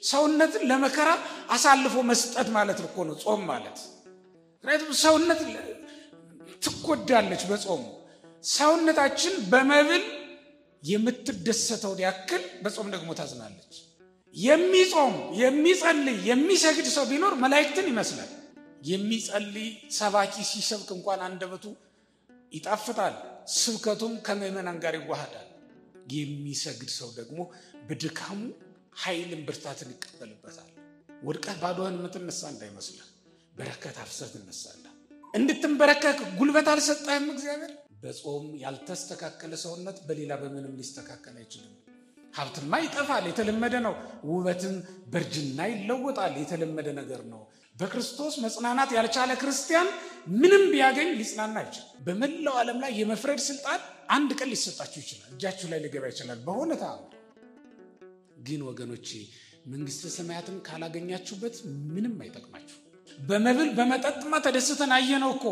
ሰውነትን ለመከራ አሳልፎ መስጠት ማለት እኮ ነው ጾም ማለት። ምክንያቱም ሰውነት ትጎዳለች በጾም። ሰውነታችን በመብል የምትደሰተው ያክል በጾም ደግሞ ታዝናለች። የሚጾም የሚጸልይ የሚሰግድ ሰው ቢኖር መላእክትን ይመስላል። የሚጸልይ ሰባኪ ሲሰብክ እንኳን አንደበቱ ይጣፍጣል፣ ስብከቱም ከምዕመናን ጋር ይዋሃዳል። የሚሰግድ ሰው ደግሞ በድካሙ ኃይልን ብርታትን ይቀበልበታል። ወድቀህ ባዶህን የምትነሳ እንዳይመስልህ፣ በረከት አፍሰህ ትነሳለህ። እንድትንበረከክ ጉልበት አልሰጠህም እግዚአብሔር። በጾም ያልተስተካከለ ሰውነት በሌላ በምንም ሊስተካከል አይችልም። ሀብትማ ይጠፋል፣ የተለመደ ነው። ውበትም በእርጅና ይለወጣል፣ የተለመደ ነገር ነው። በክርስቶስ መጽናናት ያልቻለ ክርስቲያን ምንም ቢያገኝ ሊጽናና አይችልም። በመላው ዓለም ላይ የመፍረድ ስልጣን አንድ ቀን ሊሰጣችሁ ይችላል፣ እጃችሁ ላይ ሊገባ ይችላል በሆነ ተአምር። ግን ወገኖቼ መንግስተ ሰማያትን ካላገኛችሁበት ምንም አይጠቅማችሁ። በመብል በመጠጥማ ተደስተን አየነው እኮ፣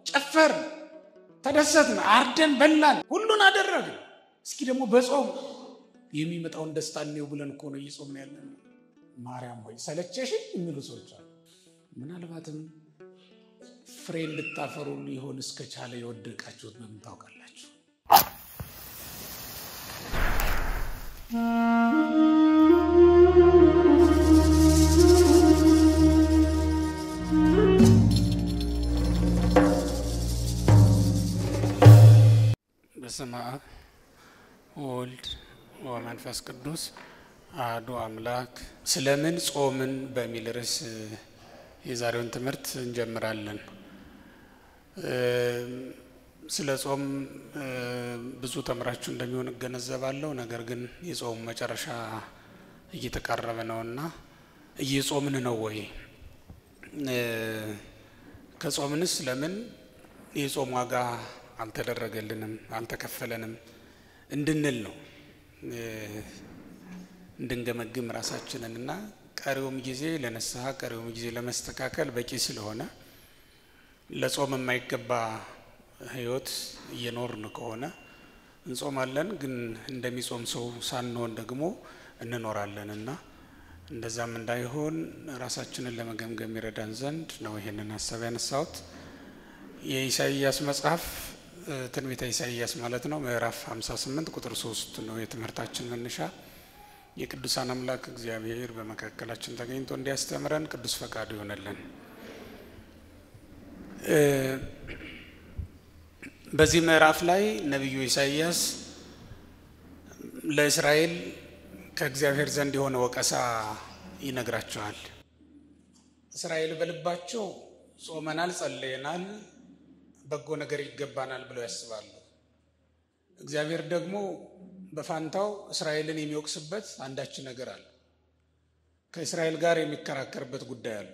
ጨፈርን፣ ተደሰትን፣ አርደን በላን፣ ሁሉን አደረግን። እስኪ ደግሞ በጾም የሚመጣውን ደስታ ነው ብለን እኮ ነው እየጾምን ያለን። ማርያም ሆይ ሰለቸሽ የሚሉ ሰዎች አሉ። ምናልባትም ፍሬ እንድታፈሩ ሊሆን እስከቻለ የወደቃችሁት በምን ታውቃላችሁ? በስመ አብ ወወልድ ወመንፈስ ቅዱስ አሐዱ አምላክ። ስለምን ጾምን በሚል ርዕስ የዛሬውን ትምህርት እንጀምራለን። ስለ ጾም ብዙ ተምራችሁ እንደሚሆን እገነዘባለሁ። ነገር ግን የጾም መጨረሻ እየተቃረበ ነውና እየጾምን ነው ወይ? ከጾምንስ ለምን የጾም ዋጋ አልተደረገልንም አልተከፈለንም እንድንል ነው፣ እንድንገመግም ራሳችንንና ቀሪውም ጊዜ ለነስሐ ቀሪውም ጊዜ ለመስተካከል በቂ ስለሆነ ለጾም የማይገባ ህይወት እየኖርን ከሆነ እንጾማለን፣ ግን እንደሚጾም ሰው ሳንሆን ደግሞ እንኖራለንና እንደዛም እንዳይሆን ራሳችንን ለመገምገም ይረዳን ዘንድ ነው ይሄንን ሐሳብ ያነሳሁት። የኢሳይያስ መጽሐፍ ትንቢተ ኢሳይያስ ማለት ነው ምዕራፍ 58 ቁጥር 3 ነው የትምህርታችን መነሻ። የቅዱሳን አምላክ እግዚአብሔር በመካከላችን ተገኝቶ እንዲያስተምረን ቅዱስ ፈቃዱ ይሆነልን። በዚህ ምዕራፍ ላይ ነብዩ ኢሳይያስ ለእስራኤል ከእግዚአብሔር ዘንድ የሆነ ወቀሳ ይነግራቸዋል። እስራኤል በልባቸው ጾመናል፣ ጸልየናል፣ በጎ ነገር ይገባናል ብለው ያስባሉ። እግዚአብሔር ደግሞ በፋንታው እስራኤልን የሚወቅስበት አንዳች ነገር አለ። ከእስራኤል ጋር የሚከራከርበት ጉዳይ አለ።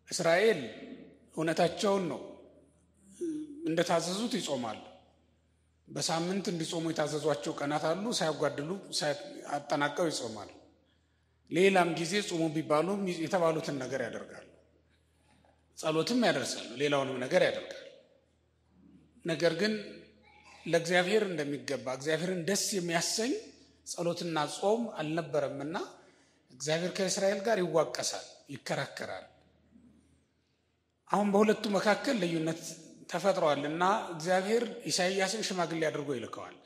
እስራኤል እውነታቸውን ነው፣ እንደታዘዙት ይጾማሉ። በሳምንት እንዲጾሙ የታዘዟቸው ቀናት አሉ፣ ሳያጓድሉ አጠናቀው ይጾማሉ። ሌላም ጊዜ ጾሙ ቢባሉ የተባሉትን ነገር ያደርጋሉ። ጸሎትም ያደርሳሉ፣ ሌላውንም ነገር ያደርጋሉ። ነገር ግን ለእግዚአብሔር እንደሚገባ እግዚአብሔርን ደስ የሚያሰኝ ጸሎትና ጾም አልነበረምና እግዚአብሔር ከእስራኤል ጋር ይዋቀሳል፣ ይከራከራል። አሁን በሁለቱ መካከል ልዩነት ተፈጥሯልና እግዚአብሔር ኢሳይያስን ሽማግሌ አድርጎ ይልከዋል።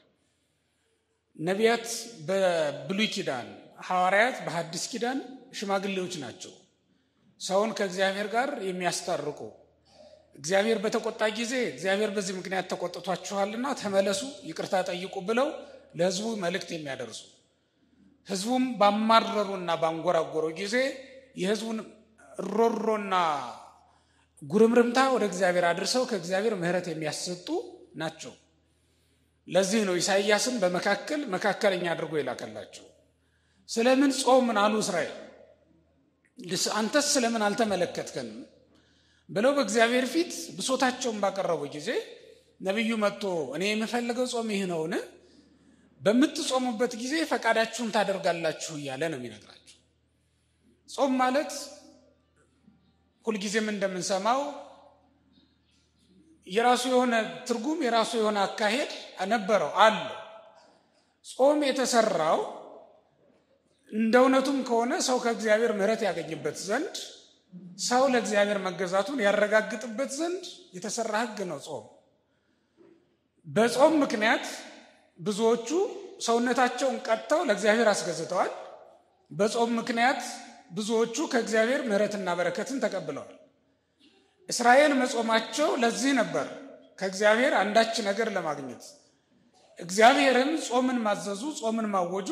ነቢያት በብሉይ ኪዳን፣ ሐዋርያት በሐዲስ ኪዳን ሽማግሌዎች ናቸው። ሰውን ከእግዚአብሔር ጋር የሚያስታርቁ፣ እግዚአብሔር በተቆጣ ጊዜ እግዚአብሔር በዚህ ምክንያት ተቆጥቷችኋልና ተመለሱ፣ ይቅርታ ጠይቁ ብለው ለሕዝቡ መልእክት የሚያደርሱ፣ ሕዝቡም ባማረሩና ባንጎራጎሩ ጊዜ የሕዝቡን ሮሮና ጉርምርምታ ወደ እግዚአብሔር አድርሰው ከእግዚአብሔር ምሕረት የሚያሰጡ ናቸው። ለዚህ ነው ኢሳይያስን በመካከል መካከለኛ አድርጎ ይላከላቸው። ስለምን ጾምን አሉ እስራኤል፣ አንተስ ስለምን አልተመለከትከንም ብለው በእግዚአብሔር ፊት ብሶታቸውን ባቀረቡ ጊዜ ነብዩ መጥቶ እኔ የምፈልገው ጾም ይህ ነውን? በምትጾሙበት ጊዜ ፈቃዳችሁን ታደርጋላችሁ እያለ ነው የሚነግራቸው። ጾም ማለት ሁልጊዜም እንደምንሰማው የራሱ የሆነ ትርጉም የራሱ የሆነ አካሄድ ነበረው አለ። ጾም የተሰራው እንደውነቱም ከሆነ ሰው ከእግዚአብሔር ምሕረት ያገኝበት ዘንድ ሰው ለእግዚአብሔር መገዛቱን ያረጋግጥበት ዘንድ የተሰራ ሕግ ነው ጾም። በጾም ምክንያት ብዙዎቹ ሰውነታቸውን ቀጥተው ለእግዚአብሔር አስገዝተዋል። በጾም ምክንያት ብዙዎቹ ከእግዚአብሔር ምሕረትና በረከትን ተቀብለዋል። እስራኤል መጾማቸው ለዚህ ነበር፣ ከእግዚአብሔር አንዳች ነገር ለማግኘት። እግዚአብሔርም ጾምን ማዘዙ፣ ጾምን ማወጁ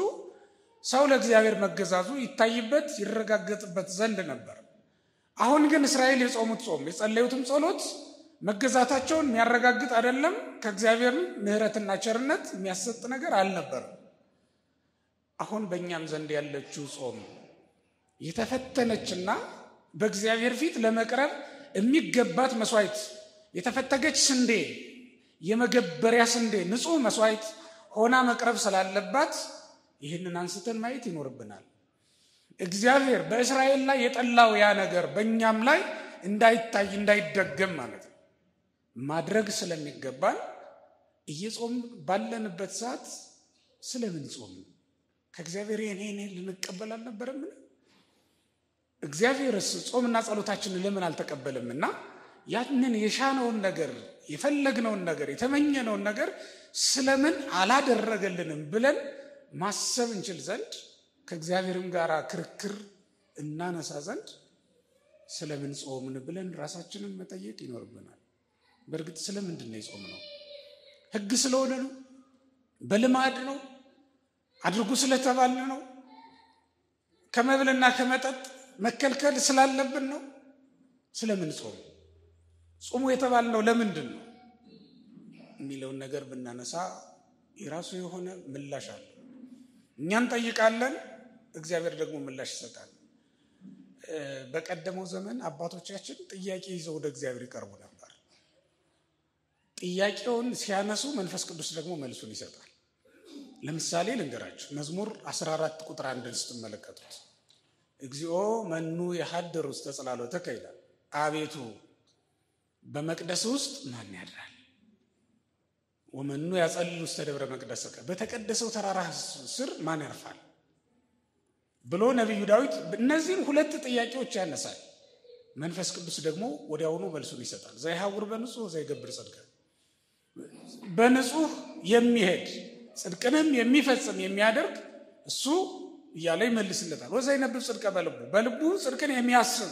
ሰው ለእግዚአብሔር መገዛዙ ይታይበት ይረጋገጥበት ዘንድ ነበር። አሁን ግን እስራኤል የጾሙት ጾም የጸለዩትም ጸሎት መገዛታቸውን የሚያረጋግጥ አይደለም፣ ከእግዚአብሔር ምሕረትና ቸርነት የሚያሰጥ ነገር አልነበረም። አሁን በእኛም ዘንድ ያለችው ጾም የተፈተነችና በእግዚአብሔር ፊት ለመቅረብ የሚገባት መስዋዕት የተፈተገች ስንዴ፣ የመገበሪያ ስንዴ፣ ንጹህ መስዋዕት ሆና መቅረብ ስላለባት ይህንን አንስተን ማየት ይኖርብናል። እግዚአብሔር በእስራኤል ላይ የጠላው ያ ነገር በእኛም ላይ እንዳይታይ እንዳይደገም ማለት ነው ማድረግ ስለሚገባን እየጾም ባለንበት ሰዓት ስለምን ጾም? ከእግዚአብሔር ይሄን ልንቀበል አልነበረምን? እግዚአብሔርስ ጾምና ጸሎታችንን ለምን አልተቀበለምና ያንን የሻነውን ነገር የፈለግነውን ነገር የተመኘነውን ነገር ስለምን አላደረገልንም ብለን ማሰብ እንችል ዘንድ ከእግዚአብሔርም ጋር ክርክር እናነሳ ዘንድ ስለምን ጾምን ብለን ራሳችንን መጠየቅ ይኖርብናል። በእርግጥ ስለምንድን ነው የጾምነው? ሕግ ስለሆነ ነው? በልማድ ነው? አድርጉ ስለተባልን ነው? ከመብልና ከመጠጥ መከልከል ስላለብን ነው? ስለምን ጾም? ጾሙ የተባልነው ለምንድን ነው የሚለውን ነገር ብናነሳ የራሱ የሆነ ምላሽ አለ። እኛን ጠይቃለን፣ እግዚአብሔር ደግሞ ምላሽ ይሰጣል። በቀደመው ዘመን አባቶቻችን ጥያቄ ይዘው ወደ እግዚአብሔር ይቀርቡ ነበር። ጥያቄውን ሲያነሱ መንፈስ ቅዱስ ደግሞ መልሱን ይሰጣል። ለምሳሌ ልንገራችሁ። መዝሙር 14 ቁጥር 1 ስትመለከቱት እግዚኦ መኑ የሐድር ውስተ ጽላሎትከ ይላል። አቤቱ በመቅደስ ውስጥ ማን ያድራል? ወመኑ ያጸልል ውስተ ደብረ መቅደስከ፣ በተቀደሰው ተራራ ስር ማን ያርፋል ብሎ ነቢዩ ዳዊት እነዚህን ሁለት ጥያቄዎች ያነሳል። መንፈስ ቅዱስ ደግሞ ወዲያውኑ መልሱን ይሰጣል። ዘይሐውር በንጹህ ዘይገብር ጽድቀ፣ በንጹህ የሚሄድ ጽድቅንም የሚፈጽም የሚያደርግ እሱ እያለ ይመልስለታል። ወዘይነብብ ጽድቀ በልቡ ጽድቅን የሚያስብ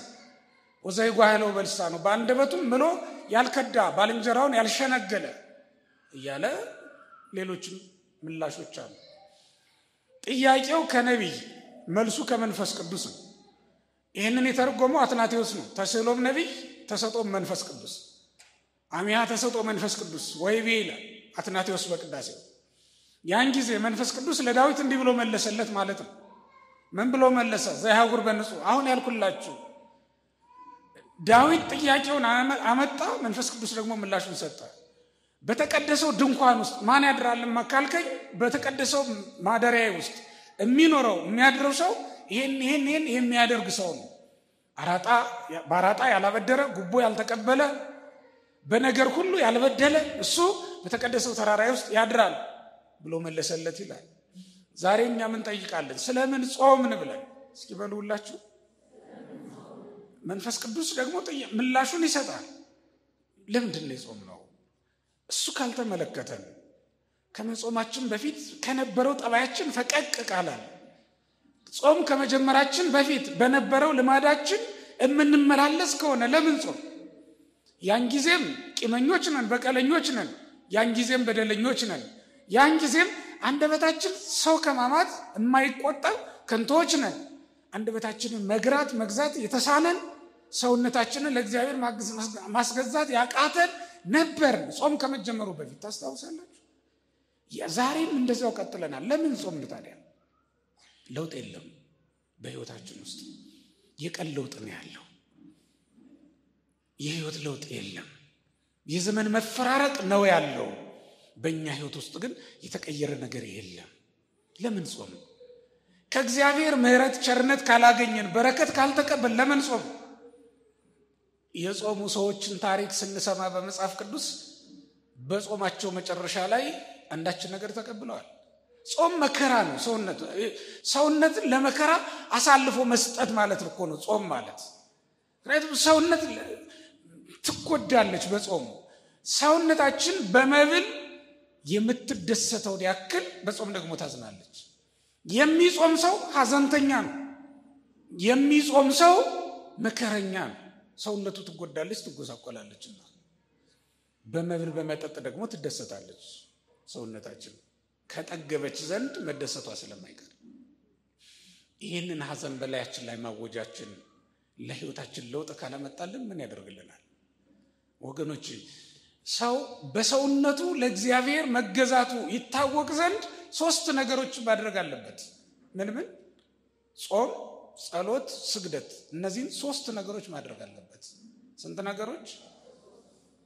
ወዘይጓህለው በልሳኑ፣ በአንደበቱም ምሎ ያልከዳ ባልንጀራውን ያልሸነገለ እያለ ሌሎችም ምላሾች አሉ። ጥያቄው ከነቢይ መልሱ ከመንፈስ ቅዱስ ነው። ይህንን የተረጎመው አትናቴዎስ ነው። ተስዕሎም ነቢይ ተሰጦም መንፈስ ቅዱስ፣ አሚያ ተሰጦ መንፈስ ቅዱስ ወይቤ ይላል አትናቴዎስ በቅዳሴው። ያን ጊዜ መንፈስ ቅዱስ ለዳዊት እንዲህ ብሎ መለሰለት ማለት ነው። ምን ብሎ መለሰ? ዘይሐውር በንጹህ። አሁን ያልኩላችሁ ዳዊት ጥያቄውን አመጣ፣ መንፈስ ቅዱስ ደግሞ ምላሹን ሰጠ። በተቀደሰው ድንኳን ውስጥ ማን ያድራል ካልከኝ፣ በተቀደሰው ማደሪያ ውስጥ የሚኖረው የሚያድረው ሰው ይሄን የሚያደርግ ሰው ነው። ባራጣ ያላበደረ፣ ጉቦ ያልተቀበለ፣ በነገር ሁሉ ያልበደለ እሱ በተቀደሰው ተራራ ውስጥ ያድራል ብሎ መለሰለት ይላል። ዛሬ እኛ ምን ጠይቃለን? ስለምን ጾምን ብለን እስኪ በሉላችሁ። መንፈስ ቅዱስ ደግሞ ምላሹን ይሰጣል። ለምንድን ነው የጾምነው? እሱ ካልተመለከተን ከመጾማችን በፊት ከነበረው ጠባያችን ፈቀቅ ቃላል። ጾም ከመጀመራችን በፊት በነበረው ልማዳችን የምንመላለስ ከሆነ ለምን ጾም? ያን ጊዜም ቂመኞች ነን፣ በቀለኞች ነን። ያን ጊዜም በደለኞች ነን። ያን ጊዜም አንደበታችን ሰው ከማማት የማይቆጠብ ከንቶች ነን። አንደበታችንን መግራት መግዛት የተሳነን፣ ሰውነታችንን ለእግዚአብሔር ማስገዛት ያቃተን ነበር ጾም ከመጀመሩ በፊት። ታስታውሳላችሁ? ዛሬም እንደዚያው ቀጥለናል። ለምን ጾም ታዲያ? ለውጥ የለም በህይወታችን ውስጥ። የቀን ለውጥ ነው ያለው፣ የህይወት ለውጥ የለም። የዘመን መፈራረቅ ነው ያለው። በእኛ ህይወት ውስጥ ግን የተቀየረ ነገር የለም። ለምን ጾም? ከእግዚአብሔር ምሕረት ቸርነት ካላገኘን፣ በረከት ካልተቀበል ለምን ጾም? የጾሙ ሰዎችን ታሪክ ስንሰማ በመጽሐፍ ቅዱስ በጾማቸው መጨረሻ ላይ አንዳች ነገር ተቀብለዋል። ጾም መከራ ነው። ሰውነትን ለመከራ አሳልፎ መስጠት ማለት እኮ ነው ጾም ማለት። ምክንያቱም ሰውነት ትጎዳለች በጾም። ሰውነታችን በመብል የምትደሰተው ያክል በጾም ደግሞ ታዝናለች። የሚጾም ሰው ሐዘንተኛ ነው። የሚጾም ሰው መከረኛ ነው። ሰውነቱ ትጎዳለች፣ ትጎሳቆላለችና በመብል በመጠጥ ደግሞ ትደሰታለች። ሰውነታችን ከጠገበች ዘንድ መደሰቷ ስለማይቀር ይህንን ሐዘን በላያችን ላይ ማወጃችን ለህይወታችን ለውጥ ካላመጣልን ምን ያደርግልናል? ወገኖች ሰው በሰውነቱ ለእግዚአብሔር መገዛቱ ይታወቅ ዘንድ ሶስት ነገሮች ማድረግ አለበት። ምን? ጾም፣ ጸሎት፣ ስግደት። እነዚህን ሶስት ነገሮች ማድረግ አለበት። ስንት ነገሮች?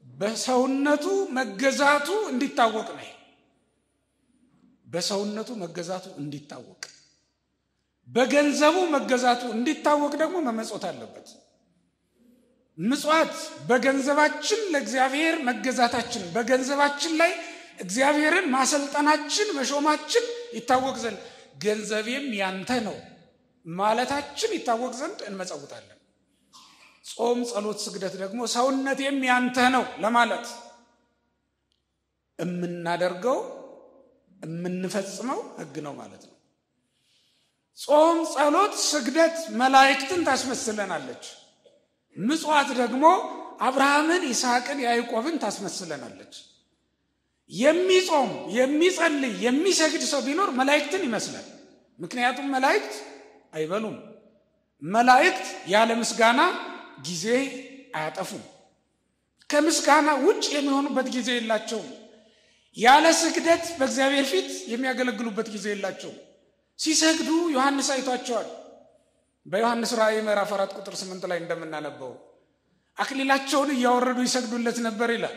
በሰውነቱ መገዛቱ እንዲታወቅ ነው። በሰውነቱ መገዛቱ እንዲታወቅ፣ በገንዘቡ መገዛቱ እንዲታወቅ ደግሞ መመጽወት አለበት። ምጽዋት በገንዘባችን ለእግዚአብሔር መገዛታችን፣ በገንዘባችን ላይ እግዚአብሔርን ማሰልጠናችን፣ መሾማችን ይታወቅ ዘንድ ገንዘቤም ያንተ ነው ማለታችን ይታወቅ ዘንድ እንመጸውታለን። ጾም፣ ጸሎት፣ ስግደት ደግሞ ሰውነቴም ያንተ ነው ለማለት የምናደርገው የምንፈጽመው ህግ ነው ማለት ነው። ጾም፣ ጸሎት፣ ስግደት መላእክትን ታስመስለናለች። ምጽዋት ደግሞ አብርሃምን፣ ይስሐቅን፣ ያዕቆብን ታስመስለናለች። የሚጾም የሚጸልይ የሚሰግድ ሰው ቢኖር መላእክትን ይመስላል። ምክንያቱም መላእክት አይበሉም። መላእክት ያለ ምስጋና ጊዜ አያጠፉም። ከምስጋና ውጭ የሚሆኑበት ጊዜ የላቸውም። ያለ ስግደት በእግዚአብሔር ፊት የሚያገለግሉበት ጊዜ የላቸውም። ሲሰግዱ ዮሐንስ አይቷቸዋል። በዮሐንስ ራእይ ምዕራፍ 4 ቁጥር 8 ላይ እንደምናነበው አክሊላቸውን እያወረዱ ይሰግዱለት ነበር ይላል።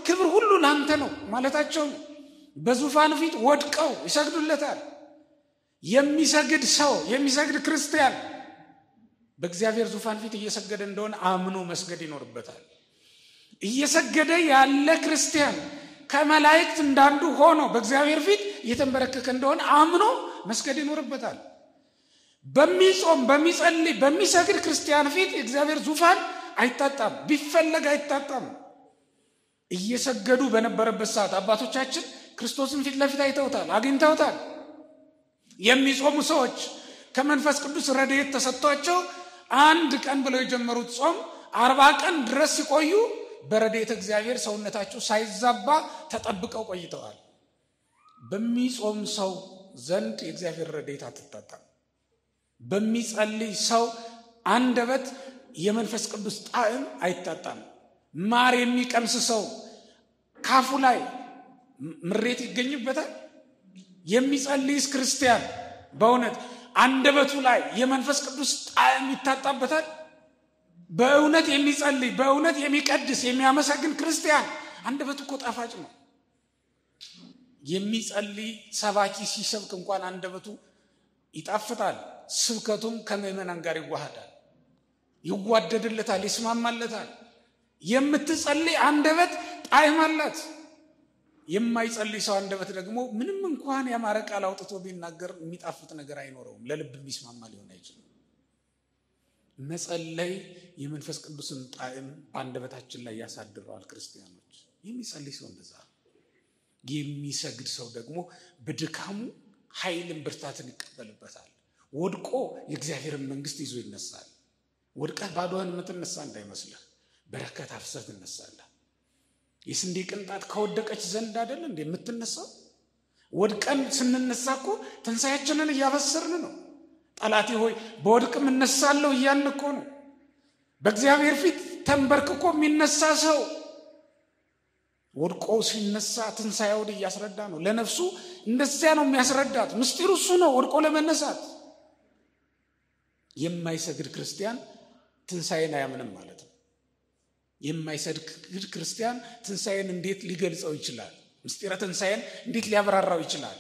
ክብር ሁሉ ላንተ ነው ማለታቸው ነው። በዙፋን ፊት ወድቀው ይሰግዱለታል። የሚሰግድ ሰው የሚሰግድ ክርስቲያን በእግዚአብሔር ዙፋን ፊት እየሰገደ እንደሆነ አምኖ መስገድ ይኖርበታል። እየሰገደ ያለ ክርስቲያን ከመላእክት እንዳንዱ ሆኖ በእግዚአብሔር ፊት እየተንበረከከ እንደሆነ አምኖ መስገድ ይኖርበታል። በሚጾም በሚጸልይ በሚሰግድ ክርስቲያን ፊት የእግዚአብሔር ዙፋን አይታጣም፣ ቢፈለግ አይታጣም። እየሰገዱ በነበረበት ሰዓት አባቶቻችን ክርስቶስን ፊት ለፊት አይተውታል፣ አግኝተውታል። የሚጾሙ ሰዎች ከመንፈስ ቅዱስ ረድኤት ተሰጥቷቸው አንድ ቀን ብለው የጀመሩት ጾም 40 ቀን ድረስ ሲቆዩ በረድኤተ እግዚአብሔር ሰውነታቸው ሳይዛባ ተጠብቀው ቆይተዋል። በሚጾም ሰው ዘንድ የእግዚአብሔር ረድኤት አትታጣም። በሚጸልይ ሰው አንደበት የመንፈስ ቅዱስ ጣዕም አይታጣም። ማር የሚቀምስ ሰው ካፉ ላይ ምሬት ይገኝበታል። የሚጸልይስ ክርስቲያን በእውነት አንደበቱ ላይ የመንፈስ ቅዱስ ጣዕም ይታጣበታል። በእውነት የሚጸልይ በእውነት የሚቀድስ የሚያመሰግን ክርስቲያን አንደበቱ እኮ ጣፋጭ ነው። የሚጸልይ ሰባኪ ሲሰብክ እንኳን አንደበቱ ይጣፍጣል። ስብከቱም ከምዕመናን ጋር ይዋሃዳል፣ ይዋደድለታል፣ ይስማማለታል። የምትጸልይ አንደበት ጣዕም አላት። የማይጸልይ ሰው አንደበት ደግሞ ምንም እንኳን ያማረ ቃል አውጥቶ ቢናገር የሚጣፍጥ ነገር አይኖረውም፣ ለልብ የሚስማማ ሊሆን አይችልም። መጸለይ የመንፈስ ቅዱስን ጣዕም በአንደበታችን ላይ ያሳድረዋል። ክርስቲያኖች የሚጸልይ ሰው እንደዛ፣ የሚሰግድ ሰው ደግሞ በድካሙ ኃይልን ብርታትን ይቀበልበታል። ወድቆ የእግዚአብሔርን መንግስት ይዞ ይነሳል። ወድቀህ ባዶህን የምትነሳ እንዳይመስልህ፣ በረከት አፍሰህ ትነሳለህ። የስንዴ ቅንጣት ከወደቀች ዘንድ አይደል እንዴ የምትነሳው? ወድቀን ስንነሳ እኮ ትንሣኤያችንን እያበሰርን ነው። ጠላቴ ሆይ በወድቅም እነሳለሁ እያልን እኮ ነው። በእግዚአብሔር ፊት ተንበርክኮ የሚነሳ ሰው ወድቆ ሲነሳ ትንሣኤውን እያስረዳ ነው። ለነፍሱ እንደዚያ ነው የሚያስረዳት። ምስጢሩ እሱ ነው፣ ወድቆ ለመነሳት። የማይሰግድ ክርስቲያን ትንሣኤን አያምንም ማለት ነው። የማይሰግድ ክርስቲያን ትንሣኤን እንዴት ሊገልጸው ይችላል? ምስጢረ ትንሣኤን እንዴት ሊያብራራው ይችላል?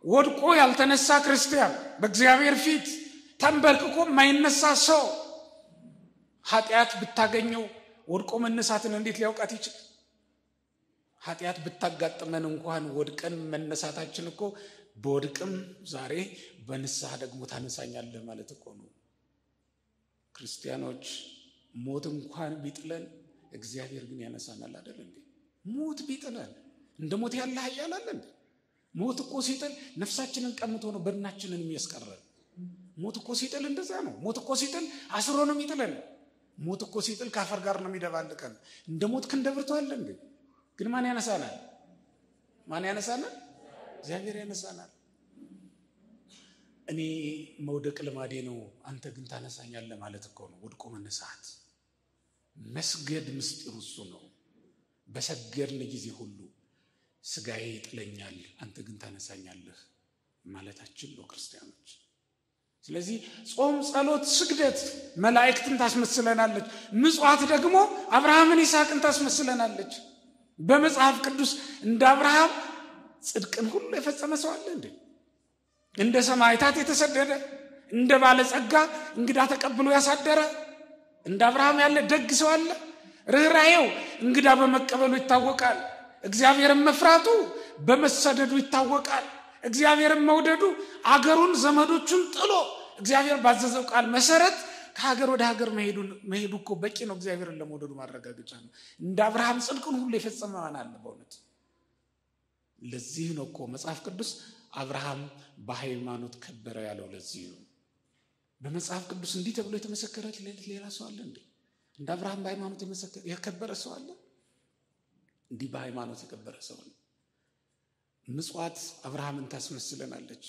ወድቆ ያልተነሳ ክርስቲያን በእግዚአብሔር ፊት ተንበርክኮ የማይነሳ ሰው ኃጢአት ብታገኘው ወድቆ መነሳትን እንዴት ሊያውቃት ይችላል? ኃጢአት ብታጋጥመን እንኳን ወድቀን መነሳታችን እኮ በወድቅም ዛሬ በንስሐ ደግሞ ታነሳኛለህ ማለት እኮ ነው። ክርስቲያኖች ሞት እንኳን ቢጥለን እግዚአብሔር ግን ያነሳናል አይደል እንዴ? ሞት ቢጥለን እንደ ሞት ያለ ኃያል አለ እንዴ? ሞት እኮ ሲጥል ነፍሳችንን ቀምቶ ነው በድናችንን የሚያስቀረን። ሞት እኮ ሲጥል እንደዛ ነው። ሞት እኮ ሲጥል አስሮ ነው የሚጥለን። ሞት እኮ ሲጥል ካፈር ጋር ነው የሚደባልቀን። እንደ ሞት ክንደብርቶ አለ እንዴ? ግን ማን ያነሳናል? ማን ያነሳናል? እግዚአብሔር ያነሳናል። እኔ መውደቅ ልማዴ ነው፣ አንተ ግን ታነሳኛለህ ማለት እኮ ነው ወድቆ መነሳት። መስገድ ምስጢሩ እሱ ነው። በሰገድን ጊዜ ሁሉ ስጋዬ ይጥለኛል፣ አንተ ግን ታነሳኛለህ ማለታችን ነው ክርስቲያኖች። ስለዚህ ጾም፣ ጸሎት፣ ስግደት መላእክትን ታስመስለናለች። ምጽዋት ደግሞ አብርሃምን ይስሐቅን ታስመስለናለች። በመጽሐፍ ቅዱስ እንደ አብርሃም ጽድቅን ሁሉ የፈጸመ ሰው አለ እንዴ? እንደ ሰማዕታት የተሰደደ፣ እንደ ባለጸጋ እንግዳ ተቀብሎ ያሳደረ እንደ አብርሃም ያለ ደግ ሰው አለ? ርኅራኄው እንግዳ በመቀበሉ ይታወቃል። እግዚአብሔርን መፍራቱ በመሰደዱ ይታወቃል። እግዚአብሔርን መውደዱ አገሩን ዘመዶቹን ጥሎ እግዚአብሔር ባዘዘው ቃል መሰረት ከሀገር ወደ ሀገር መሄዱ እኮ በቂ ነው። እግዚአብሔርን ለመውደዱ ማረጋገጫ ነው። እንደ አብርሃም ጽድቅን ሁሉ የፈጸመ ማን አለ በእውነት? ለዚህ ነው እኮ መጽሐፍ ቅዱስ አብርሃም በሃይማኖት ከበረ ያለው። ለዚህ ነው በመጽሐፍ ቅዱስ እንዲህ ተብሎ የተመሰከረለት ሌላ ሰው አለ እንዴ? እንደ አብርሃም በሃይማኖት የከበረ ሰው አለ? እንዲህ በሃይማኖት የከበረ ሰው ነው። ምጽዋት አብርሃምን ታስመስለናለች።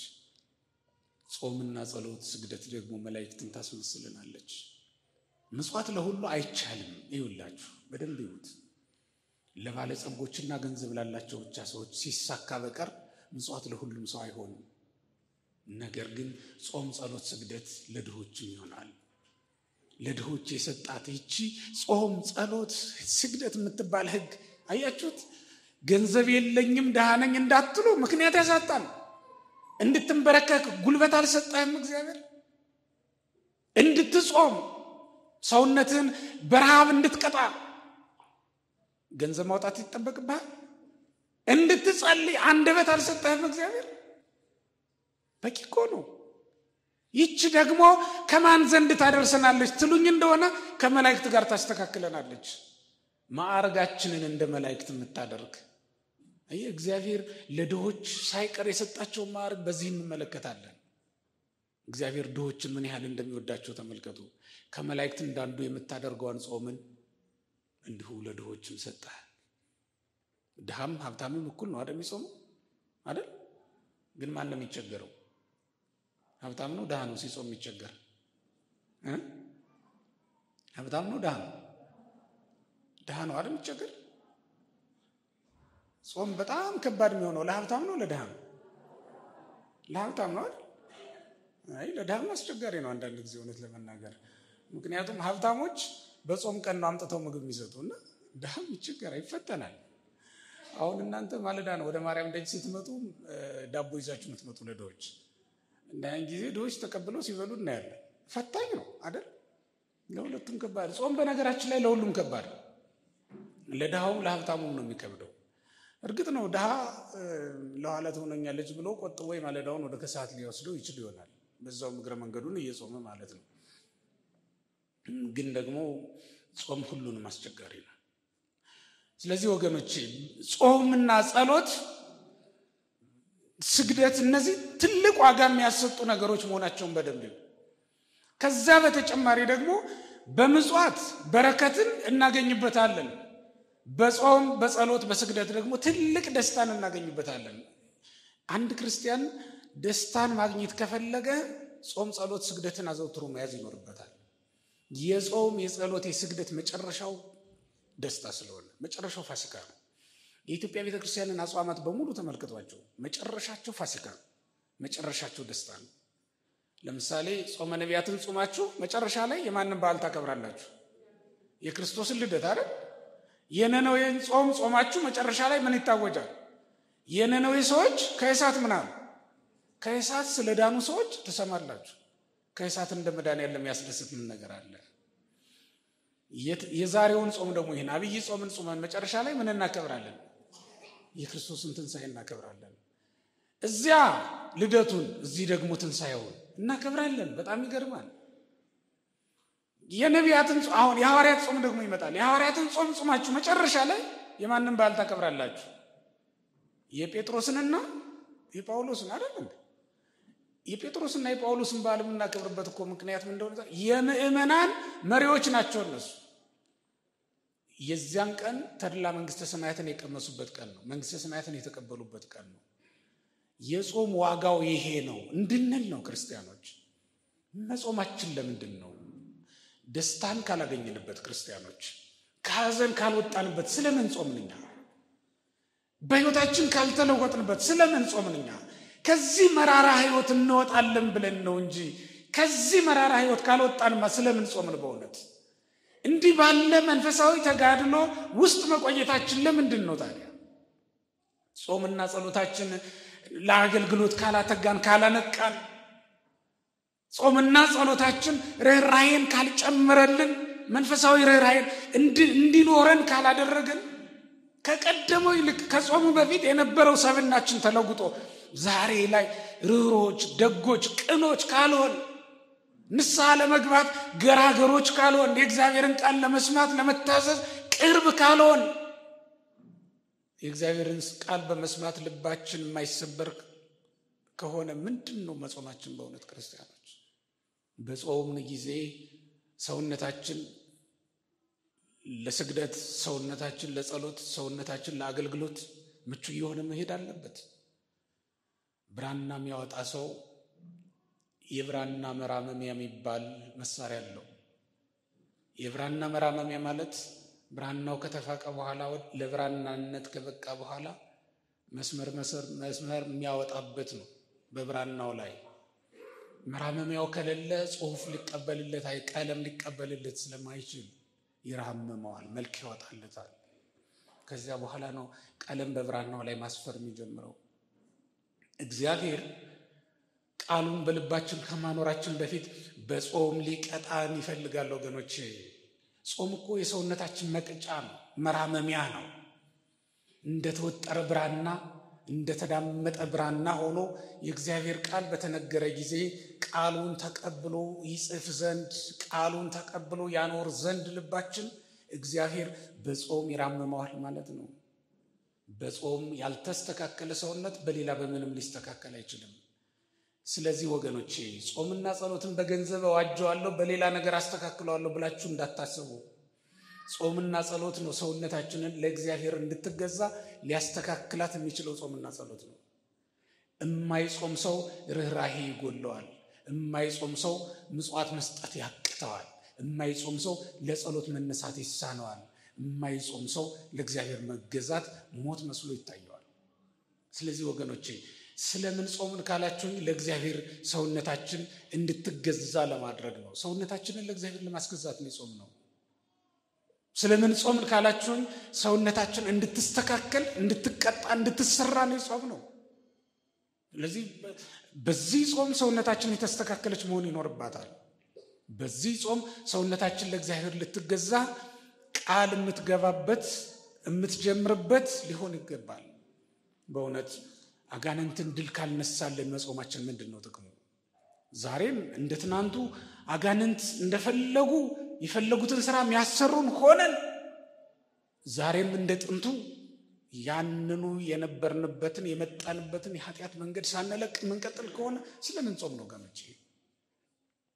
ጾምና ጸሎት፣ ስግደት ደግሞ መላእክትን ታስመስለናለች። ምጽዋት ለሁሉ አይቻልም። ይውላችሁ በደንብ ይሁት። ለባለጸጎችና ገንዘብ ላላቸው ብቻ ሰዎች ሲሳካ በቀር ምጽዋት ለሁሉም ሰው አይሆንም። ነገር ግን ጾም፣ ጸሎት፣ ስግደት ለድሆችም ይሆናል። ለድሆች የሰጣት ይቺ ጾም፣ ጸሎት፣ ስግደት የምትባል ህግ አያችሁት? ገንዘብ የለኝም ደሃ ነኝ እንዳትሉ ምክንያት ያሳጣል። እንድትንበረከክ ጉልበት አልሰጠህም እግዚአብሔር። እንድትጾም ሰውነትን በረሃብ እንድትቀጣ ገንዘብ ማውጣት ይጠበቅብሃል። እንድትጸልይ አንደበት አልሰጠህም እግዚአብሔር። በቂ እኮ ነው። ይቺ ደግሞ ከማን ዘንድ ታደርሰናለች ትሉኝ እንደሆነ ከመላእክት ጋር ታስተካክለናለች። ማዕረጋችንን እንደ መላእክት የምታደርግ እግዚአብሔር ለድሆች ሳይቀር የሰጣቸው ማዕረግ በዚህ እንመለከታለን። እግዚአብሔር ድሆችን ምን ያህል እንደሚወዳቸው ተመልከቱ። ከመላእክት እንዳንዱ የምታደርገውን ጾምን እንዲሁ ለድሆችም ሰጠ። ድሃም ሀብታምም እኩል ነው አይደል የሚጾመው አይደል? ግን ማን ነው የሚቸገረው? ሀብታም ነው ድሃ ነው ሲጾም የሚቸገር? ሀብታም ነው ድሃ ነው? ድሃ ነው አይደል የሚቸገር? ጾም በጣም ከባድ የሚሆነው ለሀብታም ነው ለድሃ ነው? ለሀብታም ነው አይደል? አይ ለድሃም አስቸጋሪ ነው አንዳንድ ጊዜ እውነት ለመናገር። ምክንያቱም ሀብታሞች በጾም ቀን ነው አምጥተው ምግብ የሚሰጡና ድሃም ይቸገራል፣ ይፈተናል። አሁን እናንተ ማለዳ ነው ወደ ማርያም ደጅ ስትመጡ ዳቦ ይዛችሁ የምትመጡ ለድሆች እና ያን ጊዜ ድሆች ተቀብለው ሲበሉ እናያለን። ፈታኝ ነው አይደል? ለሁለቱም ከባድ። ጾም በነገራችን ላይ ለሁሉም ከባድ፣ ለድሃውም ለሀብታሙም ነው የሚከብደው። እርግጥ ነው ድሃ ለኋላ ትሆነኛለች ብሎ ቆጥቦ ማለዳውን ወደ ከሰዓት ሊወስደው ይችል ይሆናል፣ በዛው እግረ መንገዱን እየጾመ ማለት ነው። ግን ደግሞ ጾም ሁሉንም አስቸጋሪ ነው። ስለዚህ ወገኖቼ ጾምና ጸሎት፣ ስግደት እነዚህ ትልቅ ዋጋ የሚያሰጡ ነገሮች መሆናቸውን በደንብ ነው። ከዛ በተጨማሪ ደግሞ በምጽዋት በረከትን እናገኝበታለን። በጾም በጸሎት በስግደት ደግሞ ትልቅ ደስታን እናገኝበታለን። አንድ ክርስቲያን ደስታን ማግኘት ከፈለገ ጾም፣ ጸሎት፣ ስግደትን አዘውትሮ መያዝ ይኖርበታል። የጾም የጸሎት የስግደት መጨረሻው ደስታ ስለሆነ መጨረሻው ፋሲካ ነው። የኢትዮጵያ ቤተክርስቲያንን አጽዋማት በሙሉ ተመልክቷቸው መጨረሻቸው ፋሲካ ነው፣ መጨረሻቸው ደስታ ነው። ለምሳሌ ጾመ ነቢያትን ጾማችሁ መጨረሻ ላይ የማንን በዓል ታከብራላችሁ? የክርስቶስን ልደት አይደል? የነነዌን ጾም ጾማችሁ መጨረሻ ላይ ምን ይታወጃል? የነነዌ ሰዎች ከእሳት ምናምን ከእሳት ስለዳኑ ሰዎች ትሰማላችሁ። ከእሳት እንደመዳን ያለ የሚያስደስት ምን ነገር አለ? የዛሬውን ጾም ደግሞ ይሄን አብይ ጾምን ጾመን መጨረሻ ላይ ምን እናከብራለን? የክርስቶስን ትንሣኤ እናከብራለን። እዚያ ልደቱን፣ እዚህ ደግሞ ትንሣኤውን እናከብራለን። በጣም ይገርማል። የነቢያትን አሁን የሐዋርያት ጾም ደግሞ ይመጣል። የሐዋርያትን ጾም ጾማችሁ መጨረሻ ላይ የማንን በዓል ታከብራላችሁ? የጴጥሮስንና የጳውሎስን አይደል? የጴጥሮስና የጳውሎስን በዓል የምናከብርበት እኮ ምክንያት ምን እንደሆነ የምእመናን መሪዎች ናቸው እነሱ። የዚያን ቀን ተድላ መንግስተ ሰማያትን የቀመሱበት ቀን ነው። መንግስተ ሰማያትን የተቀበሉበት ቀን ነው። የጾም ዋጋው ይሄ ነው እንድንል ነው። ክርስቲያኖች መጾማችን ለምንድን ነው? ደስታን ካላገኘንበት፣ ክርስቲያኖች ከሐዘን ካልወጣንበት ስለምን ጾምንኛ? በሕይወታችን ካልተለወጥንበት ስለምን ጾምንኛ? ከዚህ መራራ ሕይወት እንወጣለን ብለን ነው እንጂ ከዚህ መራራ ሕይወት ካልወጣንማ ስለምን ጾምን? በእውነት እንዲህ ባለ መንፈሳዊ ተጋድሎ ውስጥ መቆየታችን ለምንድን ነው ታዲያ? ጾምና ጸሎታችን ለአገልግሎት ካላተጋን፣ ካላነቃን፣ ጾምና ጸሎታችን ርኅራኄን ካልጨመረልን፣ መንፈሳዊ ርኅራኄን እንዲኖረን ካላደረግን፣ ከቀደመው ይልቅ ከጾሙ በፊት የነበረው ሰብናችን ተለውጦ ዛሬ ላይ ርኅሮች፣ ደጎች፣ ቅኖች ካልሆን፣ ንስሐ ለመግባት ገራገሮች ካልሆን፣ የእግዚአብሔርን ቃል ለመስማት ለመታዘዝ ቅርብ ካልሆን፣ የእግዚአብሔርን ቃል በመስማት ልባችን የማይሰበር ከሆነ ምንድን ነው መጾማችን? በእውነት ክርስቲያኖች በጾምን ጊዜ ሰውነታችን ለስግደት፣ ሰውነታችን ለጸሎት፣ ሰውነታችን ለአገልግሎት ምቹ እየሆነ መሄድ አለበት። ብራና የሚያወጣ ሰው የብራና መራመሚያ የሚባል መሳሪያ አለው። የብራና መራመሚያ ማለት ብራናው ከተፋቀ በኋላ ለብራናነት ከበቃ በኋላ መስመር የሚያወጣበት ነው። በብራናው ላይ መራመሚያው ከሌለ ጽሑፍ ሊቀበልለት፣ ቀለም ሊቀበልለት ስለማይችል ይራመመዋል፣ መልክ ያወጣለታል። ከዚያ በኋላ ነው ቀለም በብራናው ላይ ማስፈር የሚጀምረው። እግዚአብሔር ቃሉን በልባችን ከማኖራችን በፊት በጾም ሊቀጣን ይፈልጋል። ወገኖቼ ጾም እኮ የሰውነታችን መቅጫ ነው፣ መራመሚያ ነው። እንደተወጠረ ብራና፣ እንደተዳመጠ ብራና ሆኖ የእግዚአብሔር ቃል በተነገረ ጊዜ ቃሉን ተቀብሎ ይጽፍ ዘንድ፣ ቃሉን ተቀብሎ ያኖር ዘንድ ልባችን እግዚአብሔር በጾም ይራመመዋል ማለት ነው። በጾም ያልተስተካከለ ሰውነት በሌላ በምንም ሊስተካከል አይችልም። ስለዚህ ወገኖቼ ጾምና ጸሎትን በገንዘብ እዋጀዋለሁ፣ በሌላ ነገር አስተካክለዋለሁ ብላችሁ እንዳታስቡ። ጾምና ጸሎት ነው ሰውነታችንን ለእግዚአብሔር እንድትገዛ ሊያስተካክላት የሚችለው። ጾምና ጸሎት ነው። እማይጾም ሰው ርኅራኄ ይጎለዋል። እማይጾም ሰው ምጽዋት መስጠት ያቅተዋል። እማይጾም ሰው ለጸሎት መነሳት ይሳነዋል። እማይጾም ሰው ለእግዚአብሔር መገዛት ሞት መስሎ ይታየዋል። ስለዚህ ወገኖቼ ስለምን ጾምን ካላችሁኝ ለእግዚአብሔር ሰውነታችን እንድትገዛ ለማድረግ ነው። ሰውነታችንን ለእግዚአብሔር ለማስገዛት ነው ጾም ነው። ስለምን ጾምን ካላችሁኝ ሰውነታችን እንድትስተካከል፣ እንድትቀጣ፣ እንድትሰራ ነው ጾም ነው። ስለዚህ በዚህ ጾም ሰውነታችን የተስተካከለች መሆን ይኖርባታል። በዚህ ጾም ሰውነታችን ለእግዚአብሔር ልትገዛ ቃል የምትገባበት የምትጀምርበት ሊሆን ይገባል። በእውነት አጋንንትን ድል ካልነሳልን መጾማችን ምንድን ነው ጥቅሙ? ዛሬም እንደ ትናንቱ አጋንንት እንደፈለጉ የፈለጉትን ስራ የሚያሰሩን ሆነን ዛሬም እንደ ጥንቱ ያንኑ የነበርንበትን የመጣንበትን የኃጢአት መንገድ ሳንለቅ የምንቀጥል ከሆነ ስለምን ጾም ነው ገመቼ?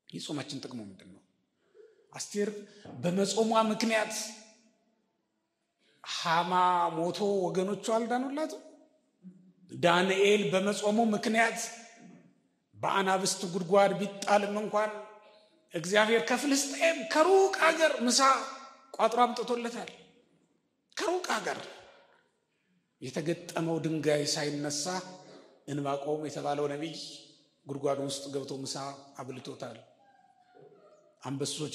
የጾማችን ጥቅሙ ምንድን ነው? አስቴር በመጾሟ ምክንያት ሃማ ሞቶ ወገኖቿ አልዳኑላትም። ዳንኤል በመጾሙ ምክንያት በአናብስት ጉድጓድ ቢጣልም እንኳን እግዚአብሔር ከፍልስጤም ከሩቅ ሀገር ምሳ ቋጥሮ አምጥቶለታል። ከሩቅ ሀገር የተገጠመው ድንጋይ ሳይነሳ እንባቆም የተባለው ነቢይ ጉድጓዱ ውስጥ ገብቶ ምሳ አብልቶታል። አንበሶች